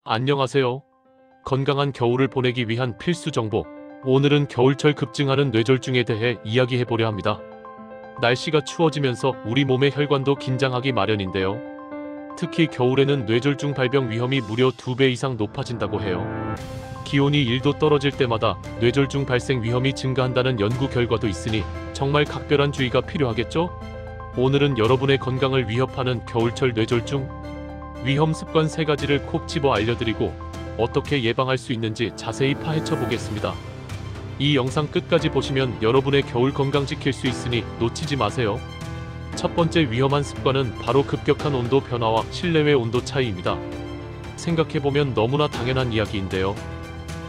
안녕하세요. 건강한 겨울을 보내기 위한 필수 정보. 오늘은 겨울철 급증하는 뇌졸중에 대해 이야기해보려 합니다. 날씨가 추워지면서 우리 몸의 혈관도 긴장하기 마련인데요. 특히 겨울에는 뇌졸중 발병 위험이 무려 2배 이상 높아진다고 해요. 기온이 1도 떨어질 때마다 뇌졸중 발생 위험이 증가한다는 연구 결과도 있으니 정말 각별한 주의가 필요하겠죠? 오늘은 여러분의 건강을 위협하는 겨울철 뇌졸중 위험 습관 3가지를 콕 집어 알려드리고 어떻게 예방할 수 있는지 자세히 파헤쳐 보겠습니다. 이 영상 끝까지 보시면 여러분의 겨울 건강 지킬 수 있으니 놓치지 마세요. 첫 번째 위험한 습관은 바로 급격한 온도 변화와 실내외 온도 차이입니다. 생각해보면 너무나 당연한 이야기인데요.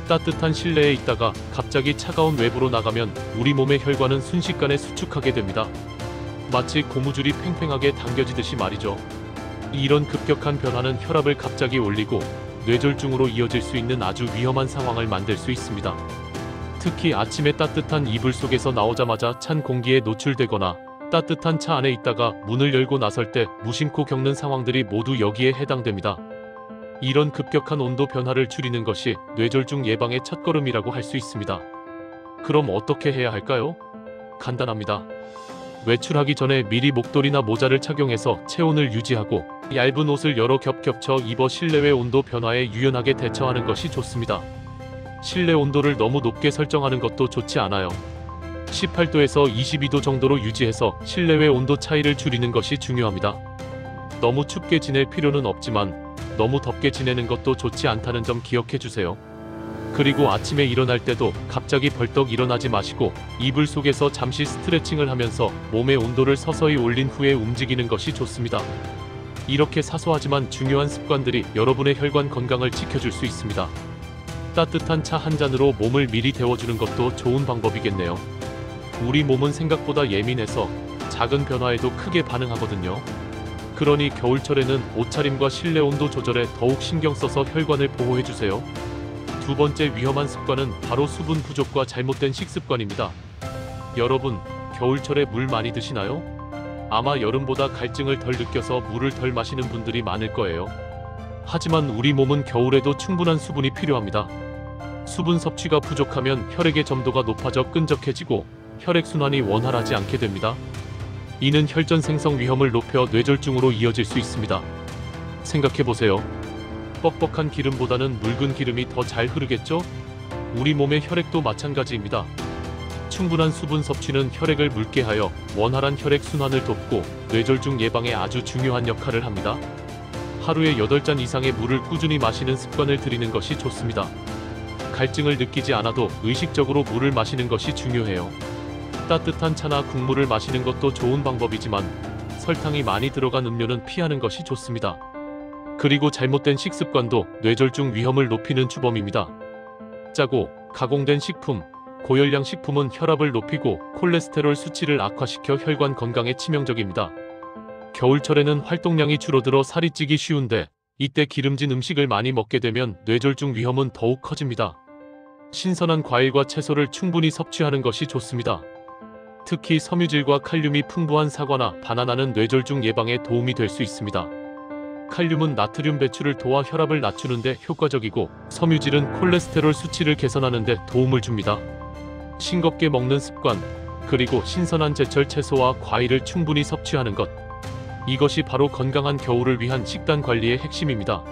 따뜻한 실내에 있다가 갑자기 차가운 외부로 나가면 우리 몸의 혈관은 순식간에 수축하게 됩니다. 마치 고무줄이 팽팽하게 당겨지듯이 말이죠. 이런 급격한 변화는 혈압을 갑자기 올리고 뇌졸중으로 이어질 수 있는 아주 위험한 상황을 만들 수 있습니다. 특히 아침에 따뜻한 이불 속에서 나오자마자 찬 공기에 노출되거나 따뜻한 차 안에 있다가 문을 열고 나설 때 무심코 겪는 상황들이 모두 여기에 해당됩니다. 이런 급격한 온도 변화를 줄이는 것이 뇌졸중 예방의 첫걸음이라고 할 수 있습니다. 그럼 어떻게 해야 할까요? 간단합니다. 외출하기 전에 미리 목도리나 모자를 착용해서 체온을 유지하고 얇은 옷을 여러 겹 겹쳐 입어 실내외 온도 변화에 유연하게 대처하는 것이 좋습니다. 실내 온도를 너무 높게 설정하는 것도 좋지 않아요. 18도에서 22도 정도로 유지해서 실내외 온도 차이를 줄이는 것이 중요합니다. 너무 춥게 지낼 필요는 없지만 너무 덥게 지내는 것도 좋지 않다는 점 기억해 주세요. 그리고 아침에 일어날 때도 갑자기 벌떡 일어나지 마시고 이불 속에서 잠시 스트레칭을 하면서 몸의 온도를 서서히 올린 후에 움직이는 것이 좋습니다. 이렇게 사소하지만 중요한 습관들이 여러분의 혈관 건강을 지켜줄 수 있습니다. 따뜻한 차 한 잔으로 몸을 미리 데워주는 것도 좋은 방법이겠네요. 우리 몸은 생각보다 예민해서 작은 변화에도 크게 반응하거든요. 그러니 겨울철에는 옷차림과 실내 온도 조절에 더욱 신경 써서 혈관을 보호해주세요. 두 번째 위험한 습관은 바로 수분 부족과 잘못된 식습관입니다. 여러분, 겨울철에 물 많이 드시나요? 아마 여름보다 갈증을 덜 느껴서 물을 덜 마시는 분들이 많을 거예요. 하지만 우리 몸은 겨울에도 충분한 수분이 필요합니다. 수분 섭취가 부족하면 혈액의 점도가 높아져 끈적해지고 혈액순환이 원활하지 않게 됩니다. 이는 혈전 생성 위험을 높여 뇌졸중으로 이어질 수 있습니다. 생각해보세요. 뻑뻑한 기름보다는 묽은 기름이 더 잘 흐르겠죠? 우리 몸의 혈액도 마찬가지입니다. 충분한 수분 섭취는 혈액을 묽게 하여 원활한 혈액 순환을 돕고 뇌졸중 예방에 아주 중요한 역할을 합니다. 하루에 8잔 이상의 물을 꾸준히 마시는 습관을 들이는 것이 좋습니다. 갈증을 느끼지 않아도 의식적으로 물을 마시는 것이 중요해요. 따뜻한 차나 국물을 마시는 것도 좋은 방법이지만 설탕이 많이 들어간 음료는 피하는 것이 좋습니다. 그리고 잘못된 식습관도 뇌졸중 위험을 높이는 주범입니다. 짜고 가공된 식품, 고열량 식품은 혈압을 높이고 콜레스테롤 수치를 악화시켜 혈관 건강에 치명적입니다. 겨울철에는 활동량이 줄어들어 살이 찌기 쉬운데 이때 기름진 음식을 많이 먹게 되면 뇌졸중 위험은 더욱 커집니다. 신선한 과일과 채소를 충분히 섭취하는 것이 좋습니다. 특히 섬유질과 칼륨이 풍부한 사과나 바나나는 뇌졸중 예방에 도움이 될 수 있습니다. 칼륨은 나트륨 배출을 도와 혈압을 낮추는 데 효과적이고 섬유질은 콜레스테롤 수치를 개선하는 데 도움을 줍니다. 싱겁게 먹는 습관, 그리고 신선한 제철 채소와 과일을 충분히 섭취하는 것. 이것이 바로 건강한 겨울을 위한 식단 관리의 핵심입니다.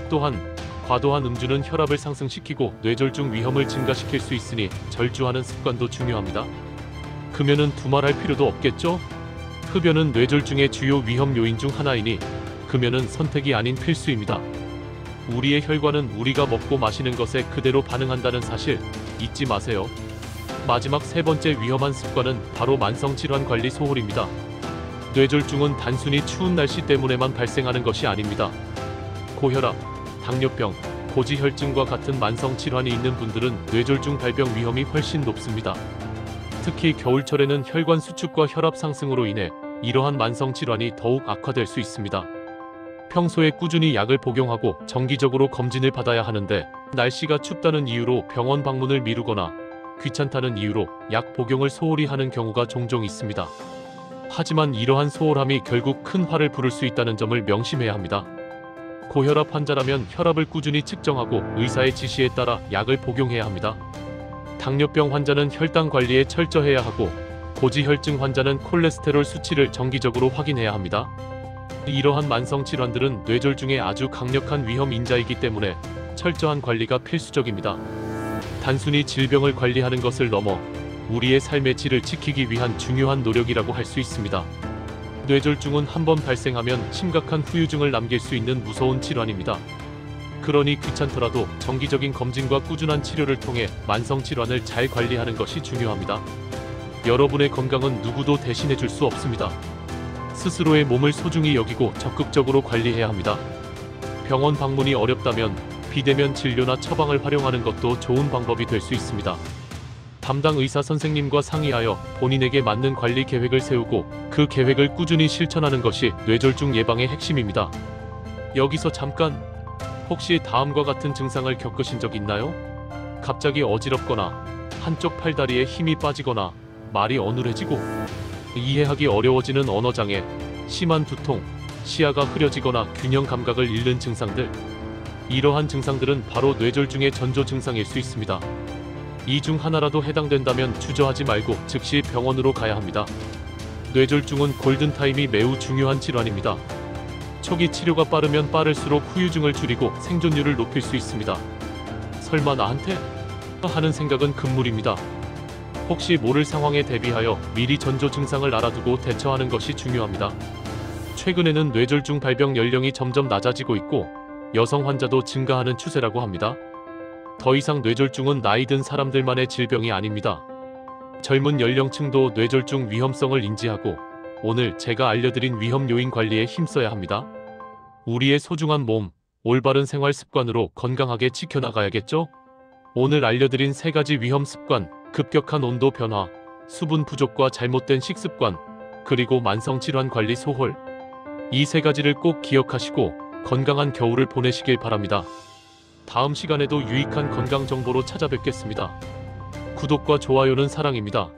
또한 과도한 음주는 혈압을 상승시키고 뇌졸중 위험을 증가시킬 수 있으니 절주하는 습관도 중요합니다. 금연은 두말할 필요도 없겠죠? 흡연은 뇌졸중의 주요 위험 요인 중 하나이니 금연은 선택이 아닌 필수입니다. 우리의 혈관은 우리가 먹고 마시는 것에 그대로 반응한다는 사실 잊지 마세요. 마지막 3번째 위험한 습관은 바로 만성질환 관리 소홀입니다. 뇌졸중은 단순히 추운 날씨 때문에만 발생하는 것이 아닙니다. 고혈압, 당뇨병, 고지혈증과 같은 만성질환이 있는 분들은 뇌졸중 발병 위험이 훨씬 높습니다. 특히 겨울철에는 혈관 수축과 혈압 상승으로 인해 이러한 만성질환이 더욱 악화될 수 있습니다. 평소에 꾸준히 약을 복용하고 정기적으로 검진을 받아야 하는데 날씨가 춥다는 이유로 병원 방문을 미루거나 귀찮다는 이유로 약 복용을 소홀히 하는 경우가 종종 있습니다. 하지만 이러한 소홀함이 결국 큰 화를 부를 수 있다는 점을 명심해야 합니다. 고혈압 환자라면 혈압을 꾸준히 측정하고 의사의 지시에 따라 약을 복용해야 합니다. 당뇨병 환자는 혈당 관리에 철저해야 하고 고지혈증 환자는 콜레스테롤 수치를 정기적으로 확인해야 합니다. 이러한 만성 질환들은 뇌졸중에 아주 강력한 위험 인자이기 때문에 철저한 관리가 필수적입니다. 단순히 질병을 관리하는 것을 넘어 우리의 삶의 질을 지키기 위한 중요한 노력이라고 할 수 있습니다. 뇌졸중은 한번 발생하면 심각한 후유증을 남길 수 있는 무서운 질환입니다. 그러니 귀찮더라도 정기적인 검진과 꾸준한 치료를 통해 만성 질환을 잘 관리하는 것이 중요합니다. 여러분의 건강은 누구도 대신해 줄 수 없습니다. 스스로의 몸을 소중히 여기고 적극적으로 관리해야 합니다. 병원 방문이 어렵다면 비대면 진료나 처방을 활용하는 것도 좋은 방법이 될 수 있습니다. 담당 의사 선생님과 상의하여 본인에게 맞는 관리 계획을 세우고 그 계획을 꾸준히 실천하는 것이 뇌졸중 예방의 핵심입니다. 여기서 잠깐, 혹시 다음과 같은 증상을 겪으신 적 있나요? 갑자기 어지럽거나 한쪽 팔다리에 힘이 빠지거나 말이 어눌해지고 이해하기 어려워지는 언어장애, 심한 두통, 시야가 흐려지거나 균형 감각을 잃는 증상들. 이러한 증상들은 바로 뇌졸중의 전조 증상일 수 있습니다. 이 중 하나라도 해당된다면 주저하지 말고 즉시 병원으로 가야 합니다. 뇌졸중은 골든타임이 매우 중요한 질환입니다. 초기 치료가 빠르면 빠를수록 후유증을 줄이고 생존율을 높일 수 있습니다. 설마 나한테? 하는 생각은 금물입니다. 혹시 모를 상황에 대비하여 미리 전조 증상을 알아두고 대처하는 것이 중요합니다. 최근에는 뇌졸중 발병 연령이 점점 낮아지고 있고 여성 환자도 증가하는 추세라고 합니다. 더 이상 뇌졸중은 나이 든 사람들만의 질병이 아닙니다. 젊은 연령층도 뇌졸중 위험성을 인지하고 오늘 제가 알려드린 위험 요인 관리에 힘써야 합니다. 우리의 소중한 몸, 올바른 생활 습관으로 건강하게 지켜나가야겠죠? 오늘 알려드린 3가지 위험 습관, 급격한 온도 변화, 수분 부족과 잘못된 식습관, 그리고 만성 질환 관리 소홀. 이 3가지를 꼭 기억하시고 건강한 겨울을 보내시길 바랍니다. 다음 시간에도 유익한 건강 정보로 찾아뵙겠습니다. 구독과 좋아요는 사랑입니다.